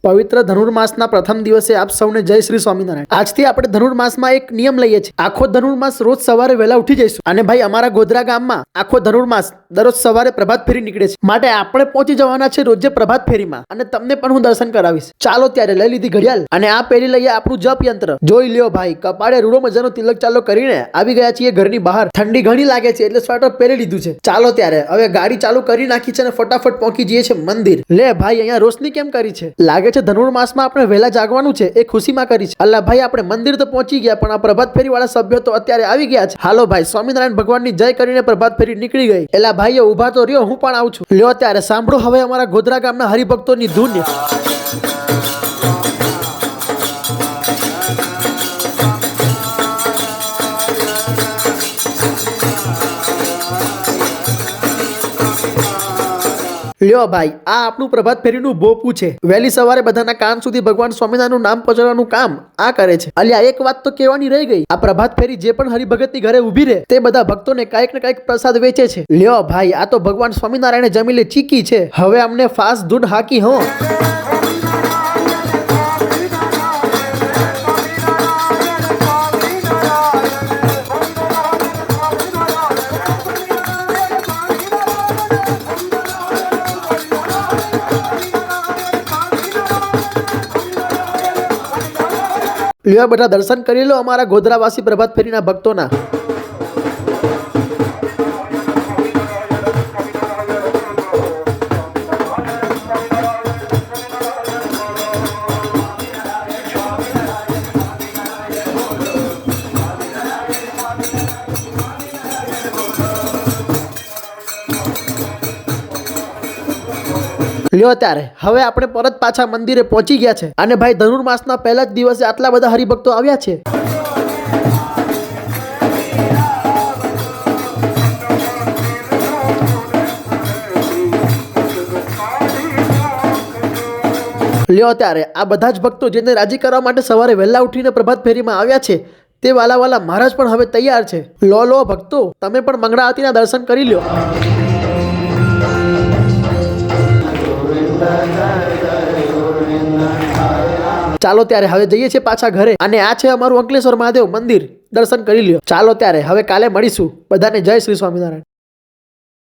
પવિત્ર ધનુર્માસના પ્રથમ દિવસે આપ સૌને જય શ્રી સ્વામિનારાયણ। આજથી આપણે ધનુર્માસમાં એક નિયમ લઈએ છીએ। આખો ધનુર્માસ રોજ સવારે વહેલા ઉઠી જઈશું અને ભાઈ અમારા ગોધરા ગામમાં આખો ધનુર્માસ દરરોજ સવારે પ્રભાત ફેરી નીકળે છે, માટે આપણે પહોંચી જવાના છે રોજે પ્રભાત ફેરીમાં અને તમને પણ હું દર્શન કરાવીશ। ચાલો ત્યારે લઈ લીધી ઘડિયાળ અને આ પહેરી લઈએ આપણું જપ યંત્ર। જોઈ લ્યો ભાઈ, કપાળે રૂડો મજાનો તિલક ચાલો કરીને આવી ગયા છીએ ઘરની બહાર। ઠંડી ઘણી લાગે છે એટલે સ્વેટર પહેરી લીધું છે। ચાલો ત્યારે હવે ગાડી ચાલુ કરી નાખી છે અને ફટાફટ પહોંચી જઈએ છે મંદિર। લે ભાઈ, અહીંયા રોશની કેમ કરી છે? લાગે છે ધનુર્માસમાં આપણે વહેલા જાગવાનું છે એ ખુશીમાં કરી છે। અલ્લા ભાઈ, આપણે મંદિર તો પહોંચી ગયા પણ આ પ્રભાત ફેરી વાળા સભ્યો તો અત્યારે આવી ગયા છે। હાલો ભાઈ, સ્વામિનારાયણ ભગવાનની જય કરીને પ્રભાત ફેરી નીકળી ગઈ। એલા ભાઈઓ ઉભા તો રહ્યો, હું પણ આવું છું। લ્યો ત્યારે સાંભળો હવે અમારા ગોધરા ગામના હરિભક્તોની ધૂન। લ્યો ભાઈ, આ આપણું પ્રભાત ફેરીનું બોપું છે। વહેલી સવારે બધાના કાન સુધી ભગવાન સ્વામિનારાયણનું નામ પહોંચાડવાનું કામ આ કરે છે। અલ્યા એક વાત તો કહેવાની રહી ગઈ, આ પ્રભાત ફેરી જે પણ હરિભગતની ઘરે ઊભી રહે તે બધા ભક્તોને કાંઈક ને કાંઈક પ્રસાદ વેચે છે। લ્યો ભાઈ, આ તો ભગવાન સ્વામિનારાયણે જમીલે ચીકી છે। હવે અમને ફાસ્ટ ધૂન હાકી હો। લ્યો બધા દર્શન કરી લો અમારા ગોધરાવાસી પ્રભાત ફેરીના ભક્તોના। લ્યો ત્યારે હવે આપણે પરત પાછા મંદિરે પહોંચી ગયા છે અને ભાઈ ધનુર્માસના પહેલા જ દિવસે આટલા બધા હરિભક્તો આવ્યા છે। લ્યો ત્યારે આ બધા જ ભક્તો જેને રાજી કરવા માટે સવારે વહેલા ઉઠીને પ્રભાત ફેરીમાં આવ્યા છે તે વાલા વાલા મહારાજ પણ હવે તૈયાર છે। લો ભક્તો, તમે પણ મંગળા આરતીના દર્શન કરી લ્યો। ચાલો ત્યારે હવે જઈએ છીએ પાછા ઘરે અને આ છે અમારું અંકલેશ્વર મહાદેવ મંદિર, દર્શન કરી લ્યો। ચાલો ત્યારે હવે કાલે મળીશું। બધાને જય શ્રી સ્વામિનારાયણ।